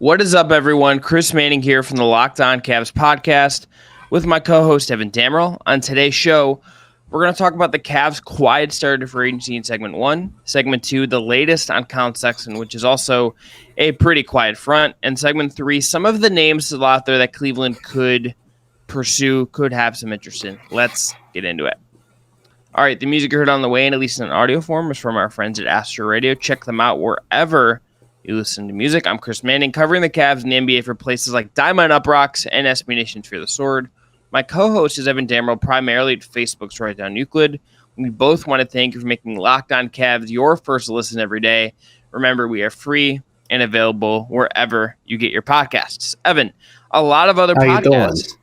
What is up, everyone? Chris Manning here from the Locked On Cavs podcast with my co-host, Evan Dammarell. On today's show, we're going to talk about the Cavs' quiet start to free agency in Segment 1. Segment 2, the latest on Colin Sexton, which is also a pretty quiet front. And Segment 3, some of the names still out there that Cleveland could pursue, could have some interest in. Let's get into it. All right, the music you heard on the way, and at least in audio form, is from our friends at Astro Radio. Check them out wherever you listen to music. I'm Chris Manning, covering the Cavs and the NBA for places like Diamond Up Rocks and SB Nation's Fear the Sword. My co-host is Evan Dammarell, primarily at Facebook's Right Down Euclid. We both want to thank you for making Locked On Cavs your first listen every day. Remember, we are free and available wherever you get your podcasts. Evan, a lot of other podcasts.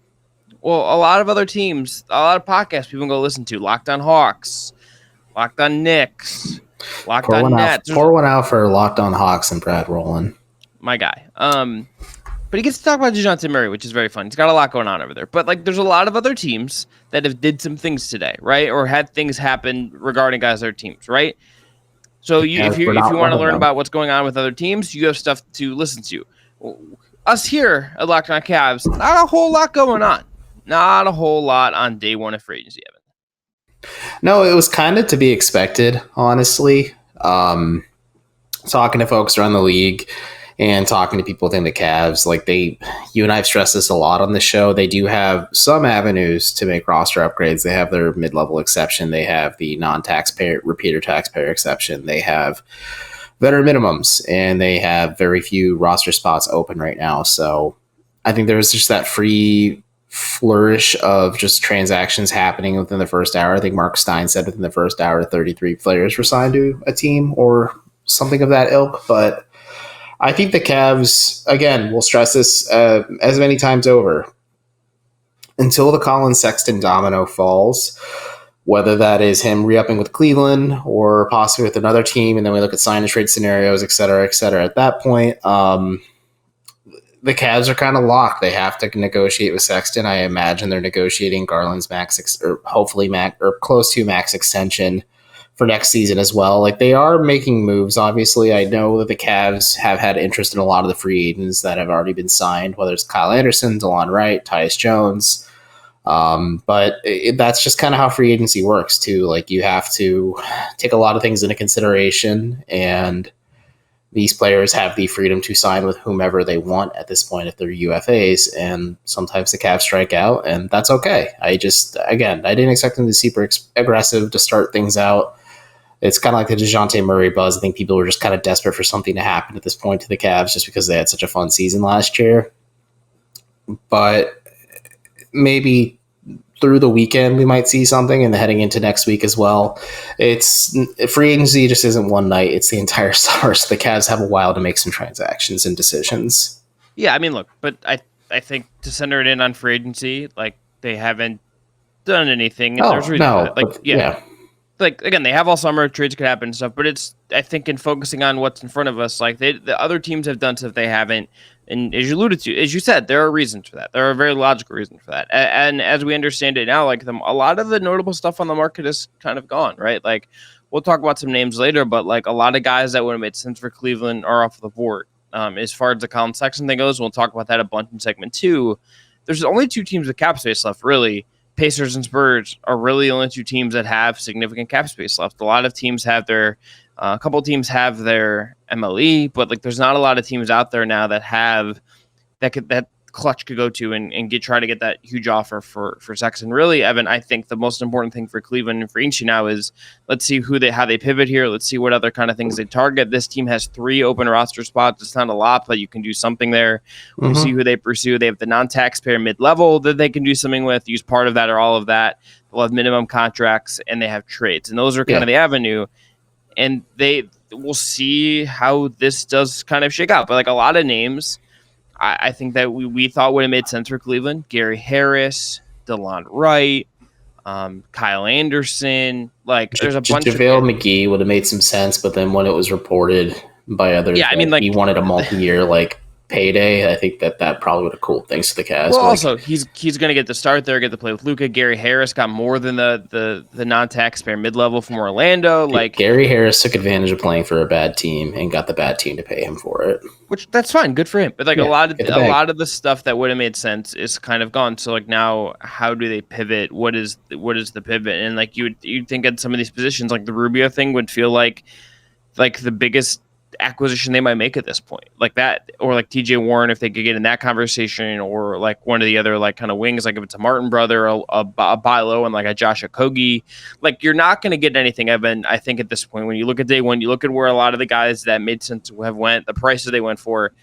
Well, a lot of other teams, a lot of podcasts people can go listen to. Locked On Hawks, Locked On Knicks, Locked On Nets. Pour one out for Locked On Hawks and Brad Rowland. My guy. But he gets to talk about DeJounte Murray, which is very fun. He's got a lot going on over there. But there's a lot of other teams that have did some things today, right? Or had things happen regarding guys their teams, right? So if you want to learn about what's going on with other teams, you have stuff to listen to. Us here at Locked On Cavs, not a whole lot going on. Not a whole lot on day one of free agency, Evan. No, it was kind of to be expected, honestly. Talking to folks around the league and talking to people within the Cavs, you and I have stressed this a lot on the show. They do have some avenues to make roster upgrades. They have their mid-level exception. They have the non-taxpayer, repeater taxpayer exception. They have veteran minimums, and they have very few roster spots open right now. So I think there's just that free flourish of just transactions happening within the first hour. I think Mark Stein said within the first hour 33 players were signed to a team or something of that ilk. But I think the Cavs, again, we'll stress this as many times over, until the Colin Sexton domino falls, whether that is him re-upping with Cleveland or possibly with another team, and then we look at sign and trade scenarios, et cetera, at that point, the Cavs are kind of locked. They have to negotiate with Sexton. I imagine they're negotiating Garland's hopefully close to max extension for next season as well. They are making moves. Obviously, I know that the Cavs have had interest in a lot of the free agents that have already been signed, whether it's Kyle Anderson, DeLon Wright, Tyus Jones. But that's just kind of how free agency works too. You have to take a lot of things into consideration, and these players have the freedom to sign with whomever they want at this point if they're UFAs, and sometimes the Cavs strike out, and that's okay. I didn't expect them to be super aggressive to start things out. It's kind of like the DeJounte Murray buzz. I think people were just kind of desperate for something to happen at this point to the Cavs just because they had such a fun season last year. But maybe through the weekend we might see something, and heading into next week as well. It's free agency just isn't one night. It's the entire summer, so the Cavs have a while to make some transactions and decisions. Yeah, I mean, look, but I think to center it in on free agency, they haven't done anything. And there's reason for that. Yeah. Again, they have all summer, trades could happen and stuff, but it's, I think, in focusing on what's in front of us, the other teams have done stuff they haven't. And as you alluded to, as you said, there are reasons for that. There are very logical reasons for that. And as we understand it now, a lot of the notable stuff on the market is kind of gone, right? We'll talk about some names later, but a lot of guys that would have made sense for Cleveland are off the board. As far as the Colin Sexton thing goes, we'll talk about that a bunch in segment 2. There's only 2 teams with cap space left, really. Pacers and Spurs are really the only 2 teams that have significant cap space left. A lot of teams have a couple teams have their MLE, but there's not a lot of teams out there now that have that Clutch could go to and try to get that huge offer for Sexton. Really, Evan, I think the most important thing for Cleveland and for Inchi now is let's see how they pivot here. Let's see what other kind of things they target. This team has 3 open roster spots. It's not a lot, but you can do something there. We'll see who they pursue. They have the non-taxpayer mid-level that they can do something with, use part of that or all of that. They'll have minimum contracts, and they have trades. And those are kind of the avenue. And we'll see how this does kind of shake out. But a lot of names, I think that we thought would have made sense for Cleveland. Gary Harris, DeLon Wright, Kyle Anderson. There's a bunch JaVale McGee would have made some sense, but then when it was reported by others, he wanted a multi-year payday, I think that probably would have cooled things to the Cavs. Well, also he's going to get to start there, get to play with Luka. Gary Harris got more than the non-taxpayer mid-level from Orlando. Like Gary Harris took advantage of playing for a bad team and got the bad team to pay him for it. Which that's fine, good for him. But like a lot of the stuff that would have made sense is kind of gone. So like now, how do they pivot? What is the pivot? And like you'd think at some of these positions, like the Rubio thing would feel like the biggest acquisition they might make at this point, like that, or like TJ Warren if they could get in that conversation, or like one of the other like kind of wings, like if it's a Martin brother, a Bilo, and like a Josh Okogie. Like you're not going to get anything, Evan. I think at this point, when you look at day one, you look at where a lot of the guys that made sense have went, the prices they went for.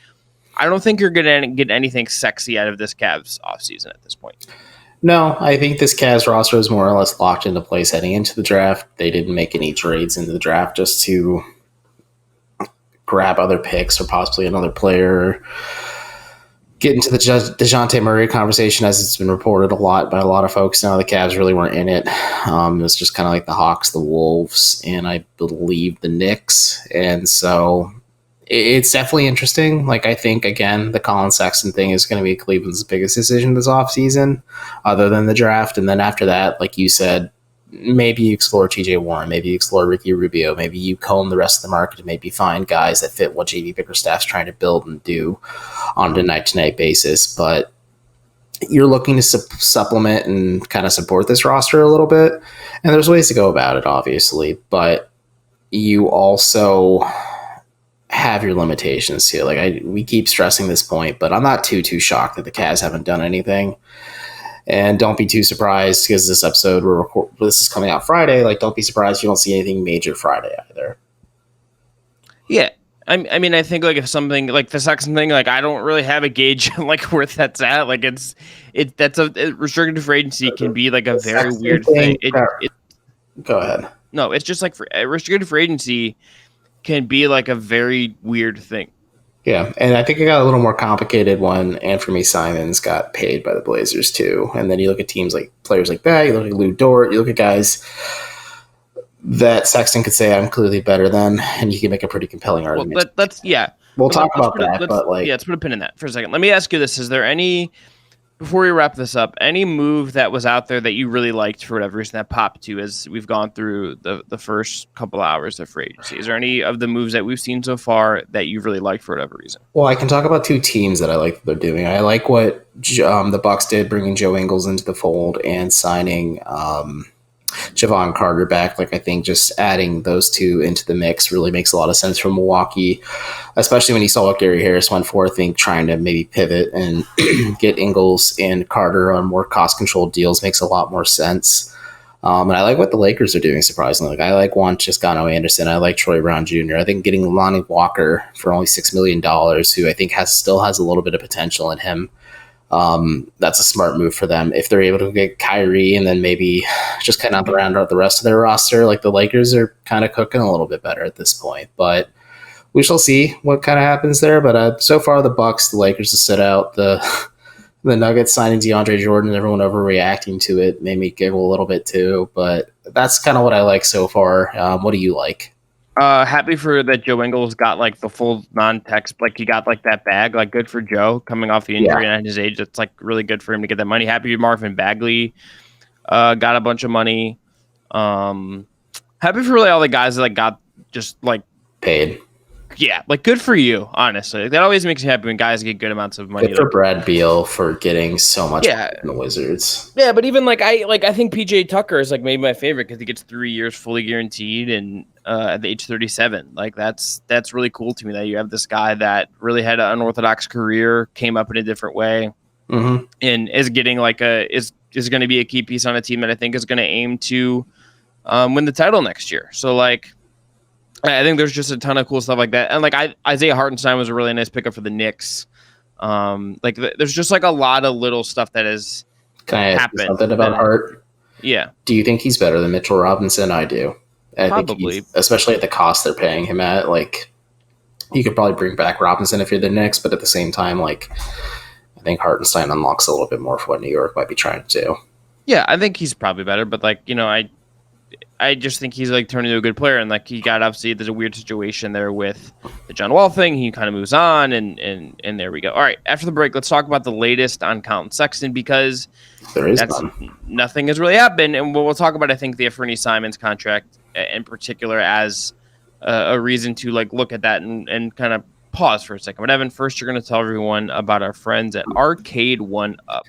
I don't think you're going to get anything sexy out of this Cavs offseason at this point. No, I think this Cavs roster is more or less locked into place heading into the draft. They didn't make any trades into the draft just to grab other picks or possibly another player, get into the DeJounte Murray conversation, as it's been reported a lot by a lot of folks now. The Cavs really weren't in it. It was just kind of like the Hawks, the Wolves, and I believe the Knicks. And so it's definitely interesting. Like, I think, again, the Colin Sexton thing is going to be Cleveland's biggest decision this offseason, other than the draft. And then after that, like you said, maybe you explore TJ Warren, maybe you explore Ricky Rubio, maybe you comb the rest of the market and maybe find guys that fit what JV Bickerstaff's trying to build and do on a night-to-night basis. But you're looking to supplement and kind of support this roster a little bit, and there's ways to go about it, obviously, but you also have your limitations too. Like we keep stressing this point, but I'm not too shocked that the Cavs haven't done anything. And don't be too surprised, because this episode this is coming out Friday. Like, don't be surprised if you don't see anything major Friday either. Yeah, I mean, I think like if something like the Sexton thing, like I don't really have a gauge like where that's at. Like that's a restricted free agency can be like a very weird thing. Go ahead. No, it's just like restricted free agency can be like a very weird thing. Yeah, and I think it got a little more complicated when Anthony Simons got paid by the Blazers too. And then you look at teams like players like that, you look at Lou Dort, you look at guys that Sexton could say I'm clearly better than, and you can make a pretty compelling argument. Well, let's We'll talk about that, but like let's put a pin in that for a second. Let me ask you this: is there any, before we wrap this up, any move that was out there that you really liked for whatever reason that popped to as we've gone through the first couple hours of free agency? Is there any of the moves that we've seen so far that you really liked for whatever reason? Well, I can talk about two teams that I like what they're doing. I like what the Bucks did, bringing Joe Ingles into the fold and signing Javon Carter back. Like, I think just adding those two into the mix really makes a lot of sense for Milwaukee, especially when you saw what Gary Harris went for. I think trying to maybe pivot and get Ingles and Carter on more cost-controlled deals makes a lot more sense. And I like what the Lakers are doing, surprisingly. Like, I like Juan Toscano-Anderson. I like Troy Brown Jr. I think getting Lonnie Walker for only $6 million, who I think still has a little bit of potential in him, that's a smart move for them. If they're able to get Kyrie and then maybe just kind of round out the rest of their roster, like the Lakers are kind of cooking a little bit better at this point. But we shall see what kind of happens there. But so far, the Bucks, the Lakers to sit out, the Nuggets signing DeAndre Jordan, everyone overreacting to it made me giggle a little bit too. But that's kind of what I like so far. What do you like? Happy for that Joe Ingles got like the full non-text, like he got like that bag, like good for Joe coming off the injury and at his age. It's like really good for him to get that money. Happy Marvin Bagley got a bunch of money. Happy for really all the guys that like got just like paid. Yeah, like good for you, honestly. That always makes me happy when guys get good amounts of money. Good for Brad Beal for getting so much in the Wizards. Yeah, but even like I think PJ Tucker is like maybe my favorite because he gets 3 years fully guaranteed and at the age 37. Like that's really cool to me that you have this guy that really had an unorthodox career, came up in a different way, and is getting like is going to be a key piece on a team that I think is going to aim to win the title next year. So like. I think there's just a ton of cool stuff like that. And like Isaiah Hartenstein was a really nice pickup for the Knicks. Like there's just like a lot of little stuff that has happened. Something about Hart. Yeah. Do you think he's better than Mitchell Robinson? I do. Probably. Especially at the cost they're paying him at. Like you could probably bring back Robinson if you're the Knicks, but at the same time, like I think Hartenstein unlocks a little bit more for what New York might be trying to do. Yeah, I think he's probably better, but like, I just think he's like turning into a good player, and like he got obviously there's a weird situation there with the John Wall thing. He kind of moves on, and there we go. All right, after the break, let's talk about the latest on Colin Sexton because nothing has really happened, and we'll talk about I think the Anfernee Simons contract in particular as a reason to like look at that and kind of pause for a second. But Evan, first you're going to tell everyone about our friends at Arcade 1UP.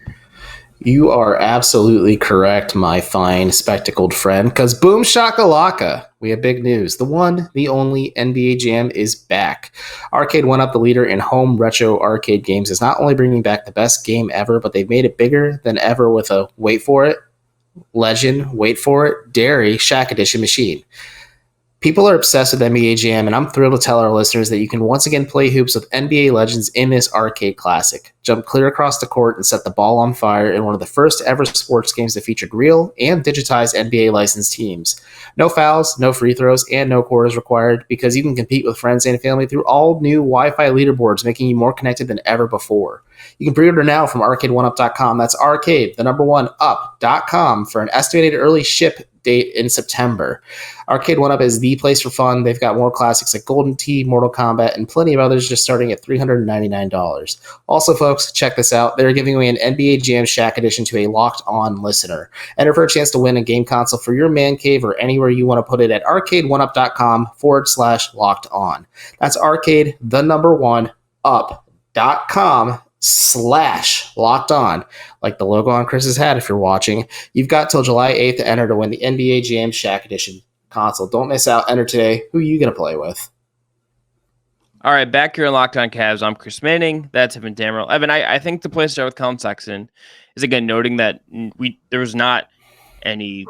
You are absolutely correct, my fine spectacled friend, because boom shakalaka, we have big news. The one, the only NBA Jam is back. Arcade 1UP, the leader in home retro arcade games, is not only bringing back the best game ever, but they've made it bigger than ever with a, wait for it, legend, wait for it, dairy Shaq Edition machine. People are obsessed with NBA Jam, and I'm thrilled to tell our listeners that you can once again play hoops with NBA legends in this arcade classic. Jump clear across the court and set the ball on fire in one of the first ever sports games that featured real and digitized NBA licensed teams. No fouls, no free throws, and no quarters required because you can compete with friends and family through all new Wi-Fi leaderboards, making you more connected than ever before. You can pre-order now from arcade1up.com. That's arcade, the number one, up.com for an estimated early ship date in September. Arcade 1UP is the place for fun. They've got more classics like Golden Tee, Mortal Kombat, and plenty of others just starting at $399. Also, folks, check this out. They're giving away an NBA Jam Shaq edition to a Locked On listener. Enter for a chance to win a game console for your man cave or anywhere you want to put it at arcade1up.com/locked on. That's arcade, the number one, up.com/locked on, like the logo on Chris's hat if you're watching. You've got till July 8th to enter to win the NBA Jam Shaq Edition console. Don't miss out. Enter today. Who are you going to play with? All right, back here in Locked On Cavs, I'm Chris Manning. That's Evan Dammarell. Evan, I think the place to start with Colin Sexton is, again, noting that there was not any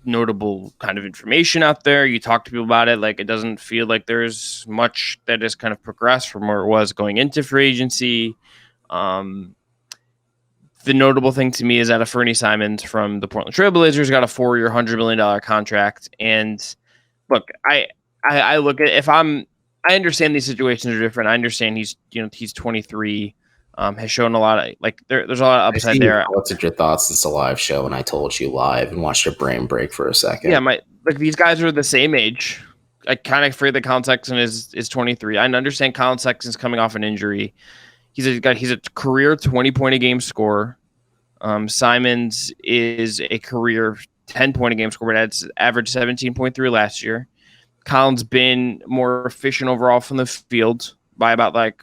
notable kind of information out there. You talk to people about it. Like, it doesn't feel like there's much that has kind of progressed from where it was going into free agency. The notable thing to me is that Anfernee Simons from the Portland Trailblazers got a 4-year, $100 million contract. And look, I look at I understand these situations are different. I understand he's 23, has shown a lot of there's a lot of upside there. What's your thoughts since the live show when I told you live and watched your brain break for a second? Yeah, these guys are the same age. I kind of afraid that Colin Sexton is 23. I understand Colin Sexton's coming off an injury. He's a career 20-point-a-game scorer. Simons is a career 10-point-a-game scorer, but that's averaged 17.3 last year. Colin's been more efficient overall from the field by about like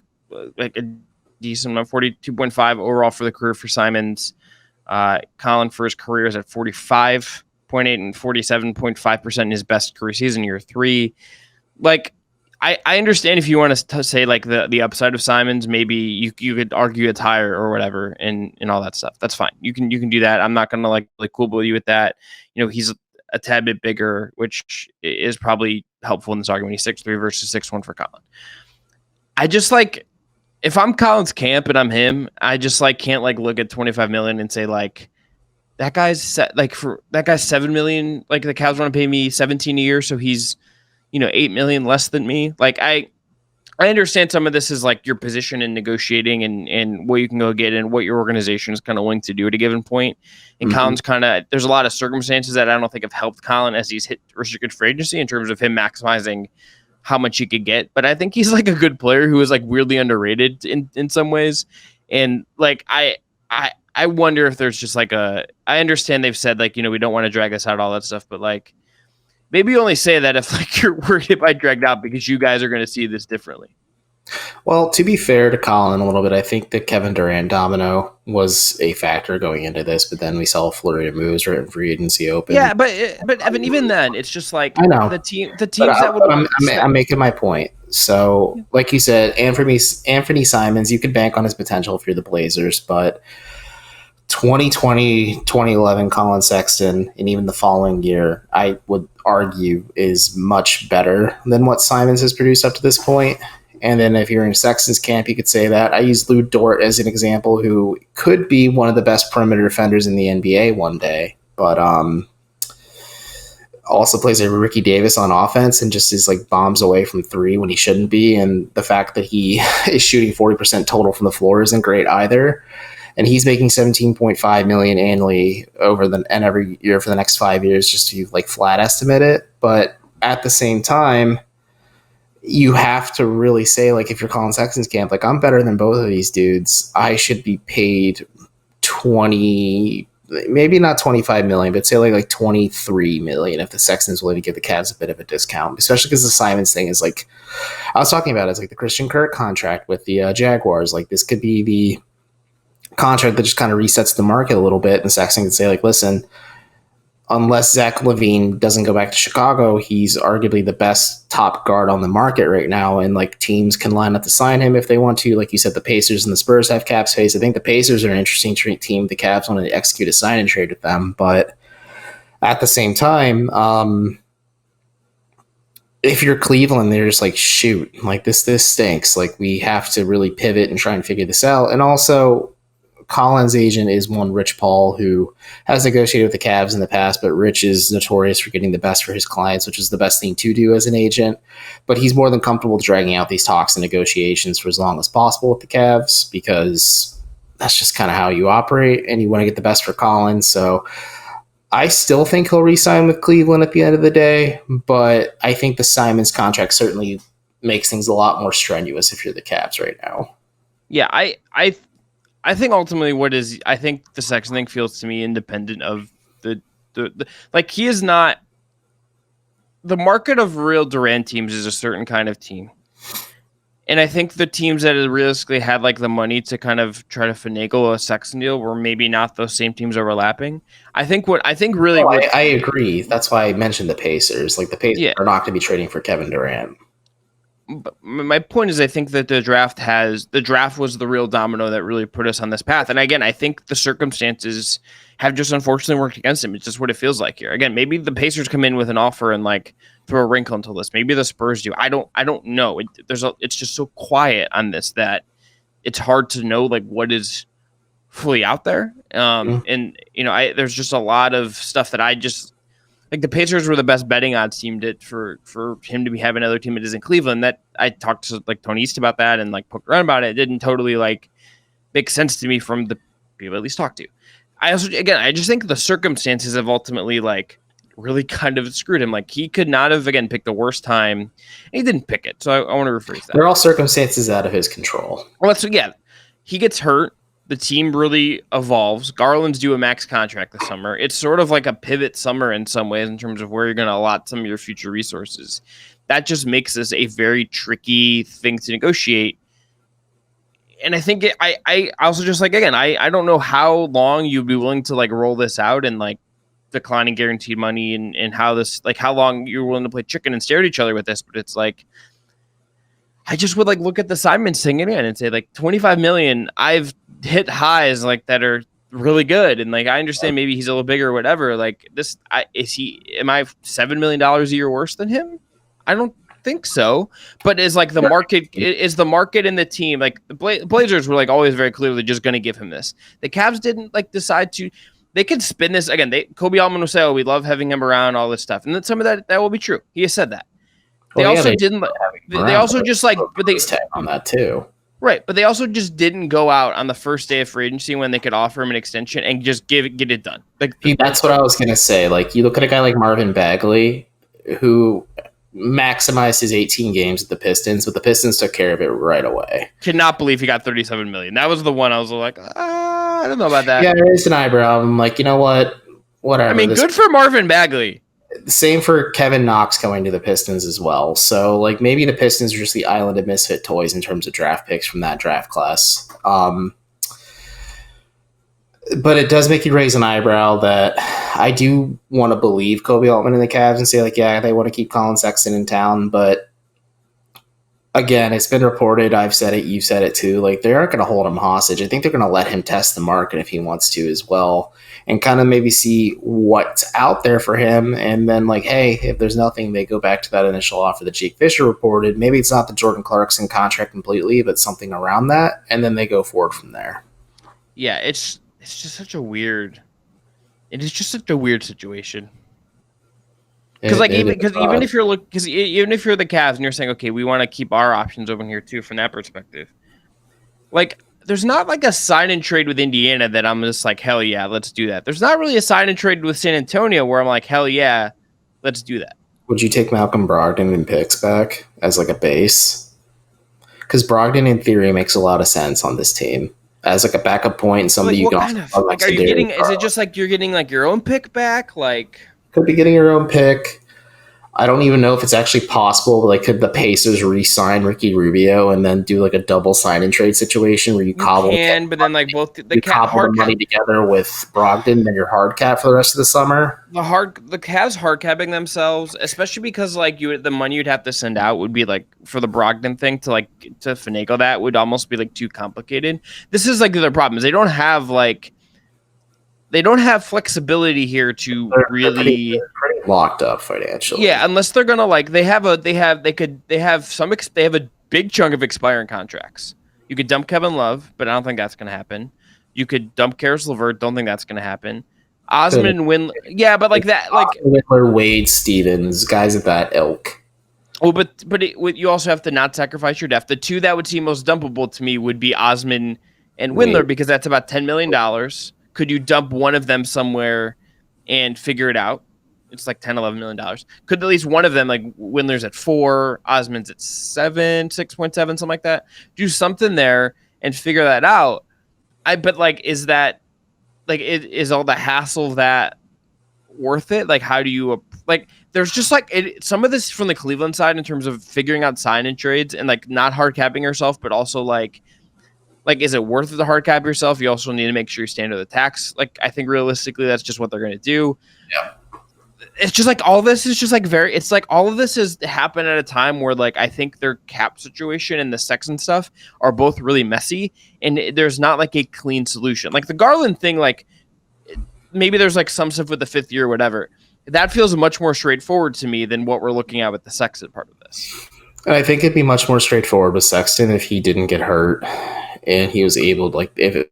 a decent amount, 42.5 overall for the career for Simons. Colin for his career is at 45.8 and 47.5% in his best career season, year 3. Like, I understand if you want to say like the upside of Simons, maybe you could argue it's higher or whatever and all that stuff. That's fine. You can do that. I'm not gonna like quibble with you with that. He's a tad bit bigger, which is probably helpful in this argument. He's 6'3" versus 6'1" for Colin. I just if I'm Colin's camp and I'm him, I just can't look at $25 million and say that guy's $7 million. Like the Cavs want to pay me $17 a year, so he's $8 million less than me. Like I understand some of this is like your position in negotiating and what you can go get and what your organization is kind of willing to do at a given point. And Colin's there's a lot of circumstances that I don't think have helped Colin as he's hit restricted free agency in terms of him maximizing how much he could get. But I think he's a good player who is weirdly underrated in some ways. And I wonder if there's just I understand they've said we don't want to drag this out, all that stuff, but maybe you only say that if you're worried if I dragged out because you guys are going to see this differently. Well, to be fair to Colin a little bit, I think the Kevin Durant domino was a factor going into this, but then we saw a flurry of moves right in free agency open. Yeah, but Evan, even then, it's just I know the teams that would. I'm making my point. So, like you said, Anfernee Simons, you could bank on his potential if you're the Blazers, but 2020, 2011 Colin Sexton, and even the following year, I would argue is much better than what Simons has produced up to this point. And then if you're in Sexton's camp, you could say that. I use Lou Dort as an example, who could be one of the best perimeter defenders in the NBA one day, but also plays a Ricky Davis on offense and just is bombs away from 3 when he shouldn't be. And the fact that he is shooting 40% total from the floor isn't great either. and he's making $17.5 million annually and every year for the next 5 years, just to like flat estimate it. But at the same time, you have to really say, like, if you're Colin Sexton's camp, like, I'm better than both of these dudes, I should be paid 20, maybe not 25 million, but say like 23 million if the Sexton's willing to give the Cavs a bit of a discount, especially because the Simons thing is like, I was talking about, it's like the Christian Kirk contract with the Jaguars. Like, this could be the contract that just kind of resets the market a little bit, and Sexton can say, like, listen, unless Zach LaVine doesn't go back to Chicago, he's arguably the best top guard on the market right now. And like, teams can line up to sign him if they want to. Like you said, the Pacers and the Spurs have cap space. I think the Pacers are an interesting team. The Cavs want to execute a sign and trade with them. But at the same time, if you're Cleveland, they're just like, shoot, like this stinks. Like, we have to really pivot and try and figure this out. And also, Colin's agent is one Rich Paul, who has negotiated with the Cavs in the past, but Rich is notorious for getting the best for his clients, which is the best thing to do as an agent. But he's more than comfortable dragging out these talks and negotiations for as long as possible with the Cavs, because that's just kind of how you operate, and you want to get the best for Colin. So I still think he'll re-sign with Cleveland at the end of the day, but I think the Simons contract certainly makes things a lot more strenuous if you're the Cavs right now. Yeah, I think ultimately I think the Sexton thing feels to me independent of the like, he is not, the market of real Durant teams is a certain kind of team. And I think the teams that realistically had like the money to kind of try to finagle a Sexton deal were maybe not those same teams overlapping. I agree. That's why I mentioned the Pacers. Like, the Pacers are not going to be trading for Kevin Durant. But my point is, I think that the draft was the real domino that really put us on this path. And again, I think the circumstances have just unfortunately worked against him. It's just what it feels like here. Again, maybe the Pacers come in with an offer and like throw a wrinkle into this. Maybe the Spurs do. I don't know. It's just so quiet on this that it's hard to know like what is fully out there. And there's just a lot of stuff that I just, like, the Pacers were the best betting odds team for him to be having another team that is in Cleveland. That I talked to like Tony East about that and like poked around about it. It didn't totally like make sense to me from the people I at least talked to. I just think the circumstances have ultimately like really kind of screwed him. Like, he could not have, again, picked the worst time. He didn't pick it. So I want to rephrase that. They're all circumstances out of his control. Well, he gets hurt. The team really evolves. Garland's due a max contract this summer. It's sort of like a pivot summer in some ways in terms of where you're going to allot some of your future resources. That just makes this a very tricky thing to negotiate. And I think I also just like, again, I don't know how long you'd be willing to like roll this out and like declining guaranteed money and how this, like, how long you're willing to play chicken and stare at each other with this. But it's like, I just would like look at the Simons thing again and say like 25 million. I've hit highs like that are really good. And like, I understand maybe he's a little bigger or whatever. Like this, am I $7 million a year worse than him? I don't think so. But is like the market and the team, like the Blazers were like always very clearly just going to give him this. The Cavs didn't like decide to, they could spin this again. Kobe Altman will say, oh, we love having him around, all this stuff. And then some of that will be true. He has said that. They also didn't. They also just like, but they on that too, right? But they also just didn't go out on the first day of free agency when they could offer him an extension and just get it done. Like, that's what I was gonna say. Like, you look at a guy like Marvin Bagley, who maximized his 18 games at the Pistons, but the Pistons took care of it right away. Cannot believe he got $37 million. That was the one I was like, I don't know about that. Yeah, there is an eyebrow. I'm like, you know what? Whatever. I mean, good for Marvin Bagley. Same for Kevin Knox going to the Pistons as well. So, like, maybe the Pistons are just the island of misfit toys in terms of draft picks from that draft class. But it does make you raise an eyebrow that I do want to believe Kobe Altman and the Cavs and say, like, yeah, they want to keep Colin Sexton in town. But, again, it's been reported. I've said it. You've said it, too. Like, they aren't going to hold him hostage. I think they're going to let him test the market if he wants to as well, and kind of maybe see what's out there for him. And then, like, hey, if there's nothing, they go back to that initial offer that Jake Fisher reported. Maybe it's not the Jordan Clarkson contract completely, but something around that. And then they go forward from there. Yeah, it's just such a weird situation. Because even if you're the Cavs and you're saying, okay, we want to keep our options open here too, from that perspective, like, there's not like a sign and trade with Indiana that I'm just like, hell yeah, let's do that. There's not really a sign and trade with San Antonio where I'm like, hell yeah, let's do that. Would you take Malcolm Brogdon and picks back as like a base? Because Brogdon, in theory, makes a lot of sense on this team as like a backup point and somebody you got. Like, are you getting? Is it just like you're getting like your own pick back? Like, could be getting your own pick. I don't even know if it's actually possible, but like, could the Pacers re-sign Ricky Rubio and then do like a double sign and trade situation where you cobble? But then like both the money together with Brogdon, then you're hard cap for the rest of the summer. The Cavs hard capping themselves, especially because like the money you'd have to send out would be like for the Brogdon thing to finagle that would almost be like too complicated. This is like the problem is they don't have flexibility here to they're pretty locked up financially. Yeah, unless they're gonna they have a big chunk of expiring contracts. You could dump Kevin Love, but I don't think that's gonna happen. You could dump Karis LeVert, don't think that's gonna happen. Osman and Windler, yeah, but like that, like Windler, Wade, Stevens, guys of that ilk. Oh, but you also have to not sacrifice your depth. The two that would seem most dumpable to me would be Osman and Windler because that's about $10 million. Could you dump one of them somewhere and figure it out? It's like $10, $11 million. Could at least one of them, like Windler's at 4, Osman's at 7, 6.7, something like that. Do something there and figure that out. But like, is that like is all the hassle that worth it? Like, how do you like? There's just like some of this from the Cleveland side in terms of figuring out sign and trades and like not hard capping yourself, but also like is it worth it to hard cap yourself? You also need to make sure you stay under the tax. Like, I think realistically, that's just what they're going to do. Yeah. It's just like all this is just like it's like all of this has happened at a time where like I think their cap situation and the Sexton stuff are both really messy and there's not like a clean solution. Like the Garland thing, like maybe there's like some stuff with the 5th year or whatever. That feels much more straightforward to me than what we're looking at with the Sexton part of this. And I think it'd be much more straightforward with Sexton if he didn't get hurt and he was able to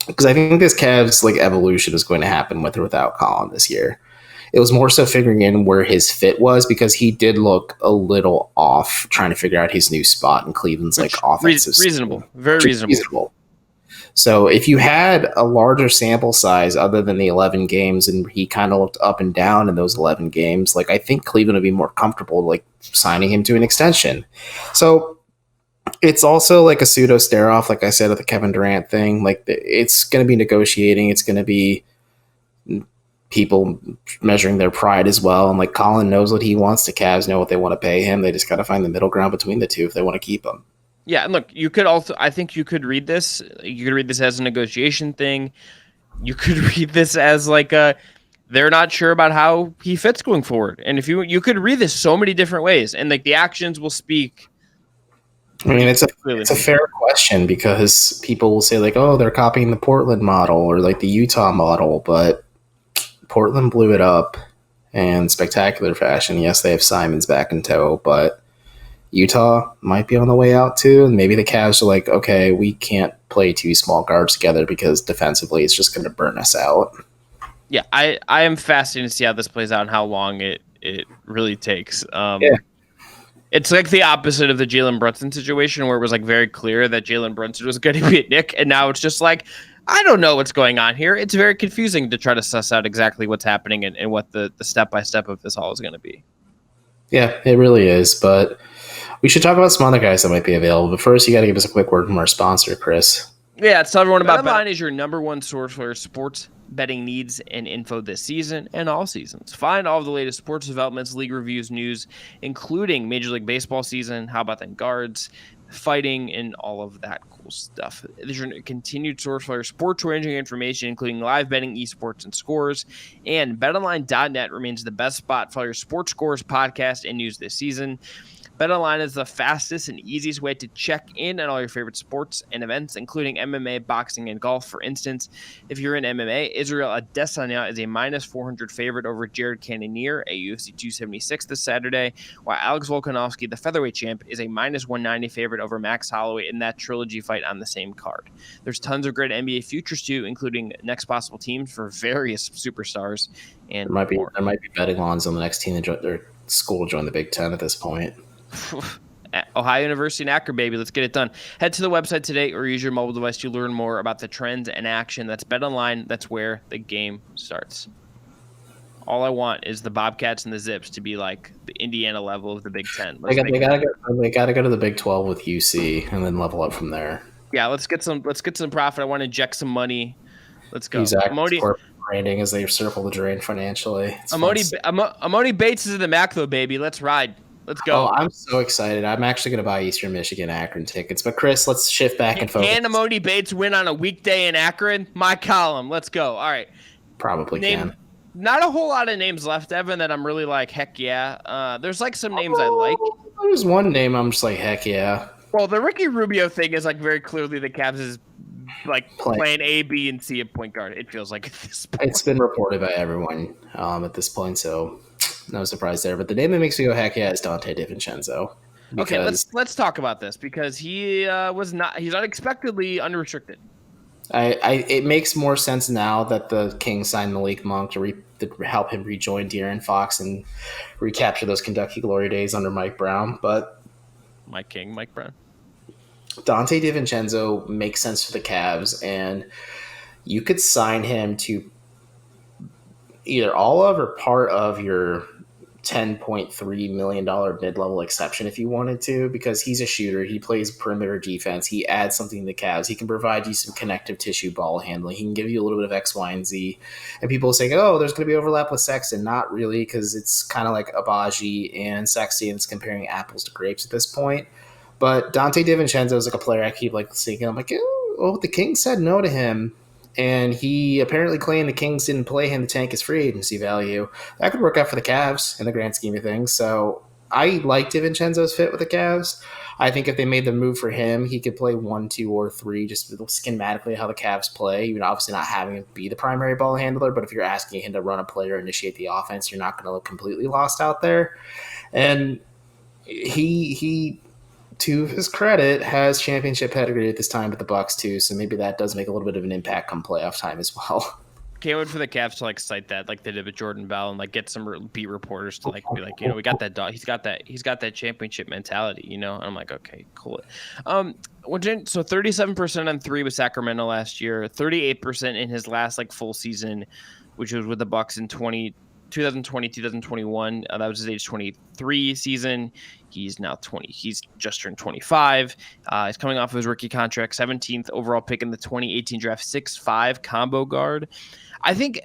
because I think this Cavs like evolution is going to happen with or without Collin this year. It was more so figuring in where his fit was because he did look a little off trying to figure out his new spot in Cleveland's like offensive reasonable, very reasonable. So if you had a larger sample size other than the 11 games and he kind of looked up and down in those 11 games, like I think Cleveland would be more comfortable like signing him to an extension. So it's also like a pseudo stare off, like I said, with the Kevin Durant thing. Like it's going to be negotiating. It's going to be people measuring their pride as well. And like Collin knows what he wants. The Cavs know what they want to pay him. They just got to find the middle ground between the two if they want to keep him. Yeah, and look, you could also. I think you could read this. You could read this as a negotiation thing. You could read this as like they're not sure about how he fits going forward. And if you could read this so many different ways, and like the actions will speak. I mean, it's a fair question because people will say like, oh, they're copying the Portland model or like the Utah model, but Portland blew it up in spectacular fashion. Yes, they have Simons back in tow, but Utah might be on the way out too. And maybe the Cavs are like, okay, we can't play 2 small guards together because defensively it's just going to burn us out. Yeah, I am fascinated to see how this plays out and how long it really takes. Yeah. It's like the opposite of the Jalen Brunson situation where it was like very clear that Jalen Brunson was going to be a Knick. And now it's just like, I don't know what's going on here. It's very confusing to try to suss out exactly what's happening and what the step-by-step of this all is going to be. Yeah, it really is. But we should talk about some other guys that might be available. But first, you got to give us a quick word from our sponsor, Chris. Yeah, tell everyone about BetOnline is your number one source for sports betting needs and info this season and all seasons. Find all of the latest sports developments, league reviews, news, including Major League Baseball season, how about then guards, fighting, and all of that cool stuff. There's your continued source for your sports ranging information, including live betting, esports, and scores. And BetOnline.net remains the best spot for your sports scores, podcast, and news this season. BetOnline is the fastest and easiest way to check in on all your favorite sports and events, including MMA, boxing, and golf. For instance, if you're in MMA, Israel Adesanya is a minus 400 favorite over Jared Cannonier at UFC 276 this Saturday, while Alex Volkanovski, the featherweight champ, is a minus 190 favorite over Max Holloway in that trilogy fight on the same card. There's tons of great NBA futures too, including next possible teams for various superstars and there might be more. betting lines on the next team that their school join the Big Ten at this point. Ohio University in Akron, baby. Let's get it done. Head to the website today or use your mobile device to learn more about the trends and action. That's BetOnline. That's where the game starts. All I want is the Bobcats and the Zips to be like the Indiana level of the Big Ten. They gotta go to the Big 12 with UC and then level up from there. Yeah, let's get some profit. I want to inject some money. Let's go. Exactly. Branding as they circle the drain financially. Amoni Bates is in the MAC though, baby. Let's ride. Let's go. Oh, I'm so excited. I'm actually going to buy Eastern Michigan Akron tickets. But Chris, let's shift back and focus. Can Amoni Bates win on a weekday in Akron? My column. Let's go. All right. Probably can. Not a whole lot of names left, Evan, that I'm really like, heck yeah. There's like some names I like. There's one name I'm just like, heck yeah. Well, the Ricky Rubio thing is like very clearly the Cavs is like playing A, B, and C at point guard. It feels like at this point. It's been reported by everyone at this point, so no surprise there. But the name that makes me go heck yeah is Donte DiVincenzo. Okay, let's talk about this because he's unexpectedly unrestricted. It makes more sense now that the Kings signed Malik Monk to help him rejoin De'Aaron Fox and recapture those Kentucky glory days under Mike Brown. But Mike Brown. Donte DiVincenzo makes sense for the Cavs, and you could sign him to either all of or part of your $10.3 million mid-level exception if you wanted to, because he's a shooter. He plays perimeter defense. He adds something to the Cavs. He can provide you some connective tissue ball handling. He can give you a little bit of X, Y, and Z. And people say, oh, there's going to be overlap with Sexton. Not really, because it's kind of like Abaji and Sexton. It's comparing apples to grapes at this point. But Donte DiVincenzo is like a player I keep like seeing. I'm like, oh, the Kings said no to him. And he apparently claimed the Kings didn't play him to tank his free agency value. That could work out for the Cavs in the grand scheme of things. So I like DiVincenzo's fit with the Cavs. I think if they made the move for him, he could play 1, 2, or 3, just schematically how the Cavs play. You're obviously not having him be the primary ball handler, but if you're asking him to run a play or initiate the offense, you're not going to look completely lost out there. And he to his credit, has championship pedigree at this time with the Bucks too, so maybe that does make a little bit of an impact come playoff time as well. Can't wait for the Cavs to like cite that like they did with Jordan Bell and like get some beat reporters to like be like, we got that dog. He's got that championship mentality, And I'm like, okay, cool. So 37% on 3 with Sacramento last year, 38% in his last like full season, which was with the Bucks in 2020, 2021. That was his age 23 season. He's now 20. He's just turned 25. He's coming off of his rookie contract, 17th overall pick in the 2018 draft, 6'5" combo guard. I think,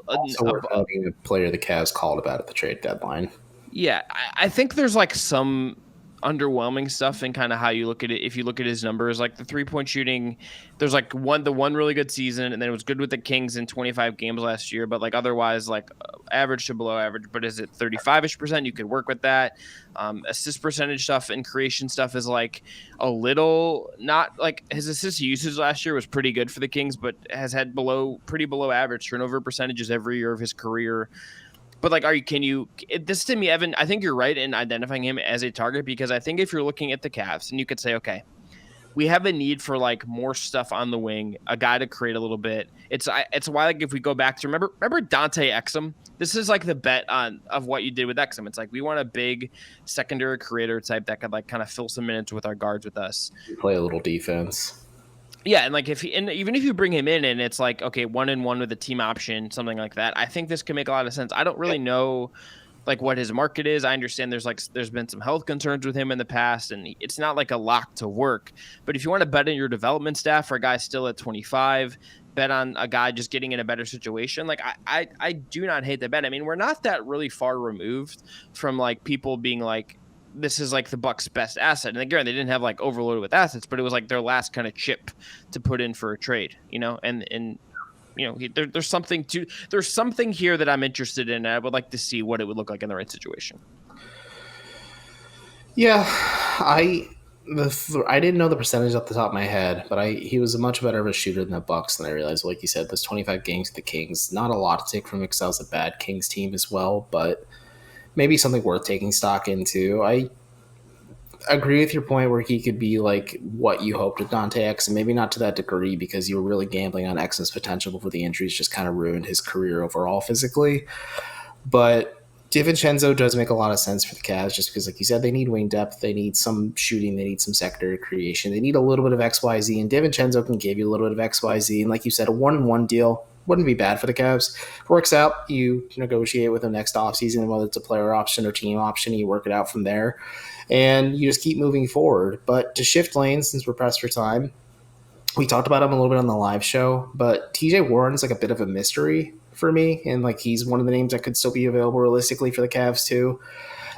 also a player the Cavs called about at the trade deadline. Yeah, I think there's like some underwhelming stuff in kind of how you look at it. If you look at his numbers, like the 3-point shooting, there's like the one really good season, and then it was good with the Kings in 25 games last year, but like otherwise like average to below average. But is it 35ish%? You could work with that. Assist percentage stuff and creation stuff is like a little not like his assist usage last year was pretty good for the Kings, but has had pretty below average turnover percentages every year of his career. But like, this to me, Evan, I think you're right in identifying him as a target, because I think if you're looking at the Cavs and you could say, okay, we have a need for like more stuff on the wing, a guy to create a little bit. It's why, like, if we go back to remember Dante Exum, this is like the bet of what you did with Exum. It's like, we want a big secondary creator type that could like kind of fill some minutes with our guards with us. Play a little defense. Yeah, and like even if you bring him in and it's like, okay, 1-1 with a team option, something like that, I think this can make a lot of sense. I don't really know like what his market is. I understand there's been some health concerns with him in the past, and it's not like a lock to work. But if you want to bet on your development staff for a guy still at 25, bet on a guy just getting in a better situation, like I do not hate the bet. I mean, we're not that really far removed from like people being like, this is like the Bucks' best asset. And again, they didn't have like overloaded with assets, but it was like their last kind of chip to put in for a trade, and there's something here that I'm interested in. And I would like to see what it would look like in the right situation. Yeah, I didn't know the percentage off the top of my head, but he was a much better of a shooter than the Bucks than I realized. Like you said, those 25 games with the Kings, not a lot to take from Excel's a bad Kings team as well, but maybe something worth taking stock into. I agree with your point where he could be like what you hoped with Dante X, and maybe not to that degree, because you were really gambling on X's potential before the injuries just kind of ruined his career overall physically. But DiVincenzo does make a lot of sense for the Cavs just because, like you said, they need wing depth, they need some shooting, they need some secondary creation, they need a little bit of XYZ, and DiVincenzo can give you a little bit of XYZ. And like you said, a 1-1 deal wouldn't be bad for the Cavs. If it works out, you negotiate with them next offseason, whether it's a player option or team option, you work it out from there, and you just keep moving forward. But to shift lanes, since we're pressed for time, we talked about him a little bit on the live show, but TJ Warren's like a bit of a mystery for me, and like he's one of the names that could still be available realistically for the Cavs too.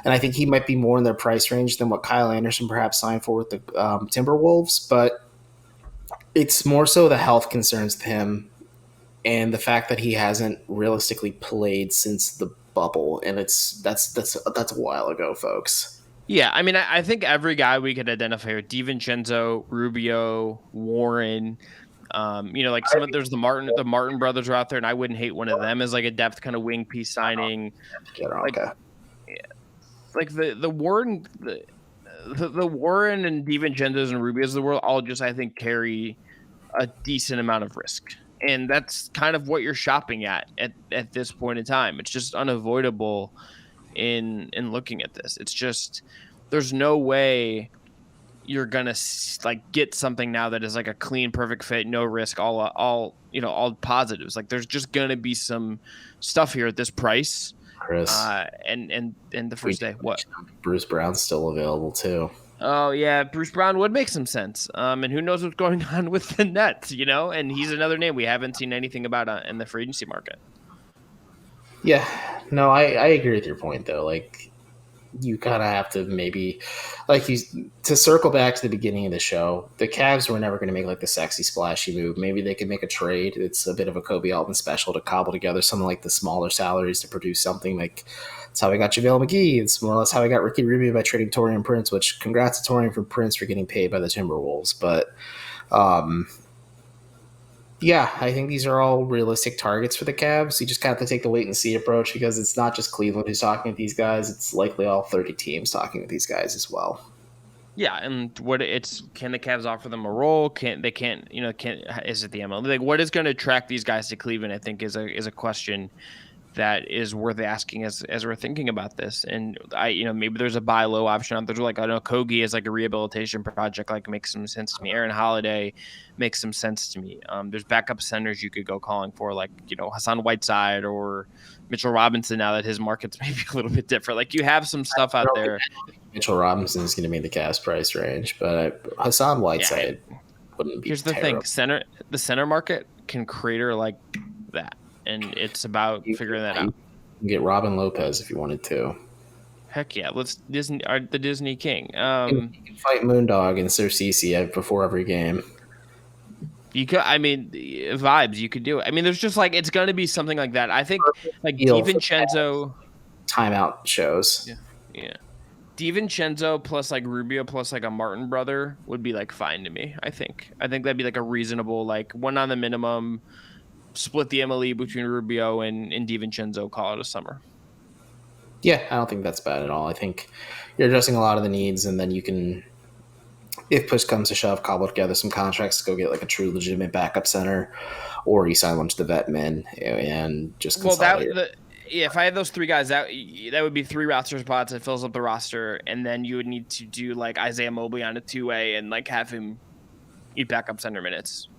And I think he might be more in their price range than what Kyle Anderson perhaps signed for with the Timberwolves, but it's more so the health concerns with him and the fact that he hasn't realistically played since the bubble, and that's a while ago, folks. Yeah, I mean, I think every guy we could identify here, DiVincenzo, Rubio, Warren, like there's the Martin brothers are out there, and I wouldn't hate one of them as like a depth kind of wing piece signing. Like the Warren, the Warren and DiVincenzo's and Rubio's of the world all just, I think, carry a decent amount of risk. And that's kind of what you're shopping at this point in time. It's just unavoidable in looking at this. It's just, there's no way you're gonna like get something now that is like a clean, perfect fit, no risk, all positives. Like there's just gonna be some stuff here at this price. Chris, and the first day, what? Bruce Brown's still available too. Oh yeah, Bruce Brown would make some sense. And who knows what's going on with the Nets, And he's another name we haven't seen anything about in the free agency market. Yeah, no, I agree with your point though. Like, you kind of have to maybe, to circle back to the beginning of the show, the Cavs were never going to make like the sexy splashy move. Maybe they could make a trade. It's a bit of a Kobe Altman special to cobble together something like the smaller salaries to produce something like. That's how we got JaVale McGee. It's more or less how we got Ricky Rubio by trading Taurean Prince, which congrats to Taurean Prince for getting paid by the Timberwolves. But yeah, I think these are all realistic targets for the Cavs. You just kind of have to take the wait and see approach because it's not just Cleveland who's talking with these guys. It's likely all 30 teams talking with these guys as well. Yeah, and can the Cavs offer them a role? Is it the MLB? Like, what is going to attract these guys to Cleveland? I think is a question that is worth asking as we're thinking about this. And maybe there's a buy low option out there. Like, I know Kogi is like a rehabilitation project, like makes some sense to me. Aaron Holiday makes some sense to me. There's backup centers you could go calling for, like, Hassan Whiteside or Mitchell Robinson, now that his market's maybe a little bit different. Like, you have some stuff out there. Mitchell Robinson is going to be in the Cavs price range, but Hassan Whiteside wouldn't be. Here's the thing. The center market can crater like that. And it's about figuring that out. You can get Robin Lopez if you wanted to. Heck yeah, let's the Disney King. You can fight Moondog and Sir Cece before every game. You could, vibes. You could do it. There's just like it's going to be something like that. I think like DiVincenzo timeout shows. Yeah. DiVincenzo plus like Rubio plus like a Martin brother would be like fine to me. I think that'd be like a reasonable like one on the minimum. Split the MLE between Rubio and DiVincenzo, call it a summer. Yeah, I don't think that's bad at all. I think you're addressing a lot of the needs, and then you can, if push comes to shove, cobble together some contracts to go get like a true legitimate backup center, or you sign one to the vet men and just consolidate. If I had those three guys, that would be 3 roster spots. It fills up the roster, and then you would need to do like Isaiah Mobley on a 2-way and like have him eat backup center minutes.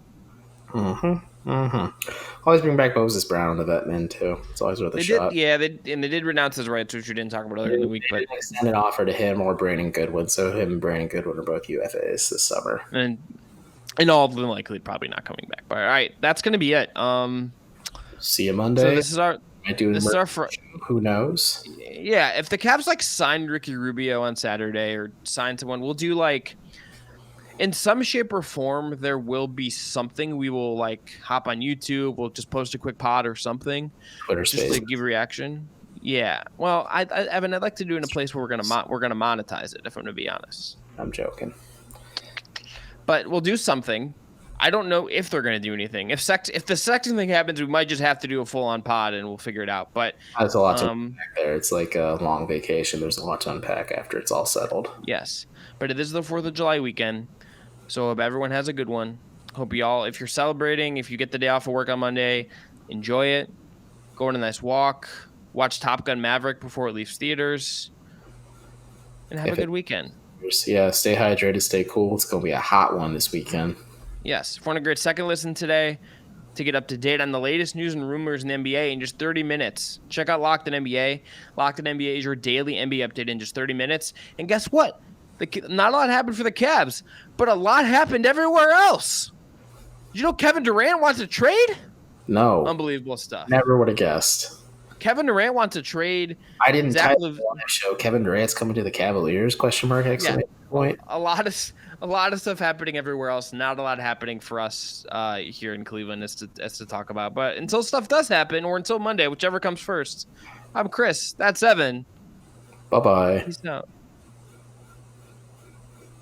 Always bring back Moses Brown on the vet men too. It's always worth a shot. They did renounce his rights, which we didn't talk about earlier in the week. But extend an offer to him or Brandon Goodwin, so him and Brandon Goodwin are both UFAs this summer. And all of them likely probably not coming back. But all right, that's going to be it. See you Monday. So this is our who knows? Yeah, if the Cavs like signed Ricky Rubio on Saturday or signed someone, we'll do like. In some shape or form, there will be something. We will like hop on YouTube. We'll just post a quick pod or something, Twitter just Spaces. to give a reaction. Yeah. Well, Evan, I'd like to do it in a place where we're gonna monetize it. If I'm gonna be honest. I'm joking. But we'll do something. I don't know if they're gonna do anything. If the Sexton thing happens, we might just have to do a full on pod and we'll figure it out. But there's a lot to unpack there. It's like a long vacation. There's a lot to unpack after it's all settled. Yes, but it is the 4th of July weekend. So hope everyone has a good one. Hope y'all, if you're celebrating, if you get the day off of work on Monday, enjoy it. Go on a nice walk. Watch Top Gun Maverick before it leaves theaters. And have a good weekend. Yeah, stay hydrated, stay cool. It's going to be a hot one this weekend. Yes. If you want a great second listen today to get up to date on the latest news and rumors in the NBA in just 30 minutes, check out Locked On NBA. Locked On NBA is your daily NBA update in just 30 minutes. And guess what? Not a lot happened for the Cavs, but a lot happened everywhere else. Did you know Kevin Durant wants to trade? No. Unbelievable stuff. Never would have guessed. Kevin Durant wants to trade. I didn't type on the show. Kevin Durant's coming to the Cavaliers? ? Point. A lot of stuff happening everywhere else. Not a lot happening for us here in Cleveland as to talk about. But until stuff does happen, or until Monday, whichever comes first. I'm Chris. That's Evan. Bye-bye. Peace out.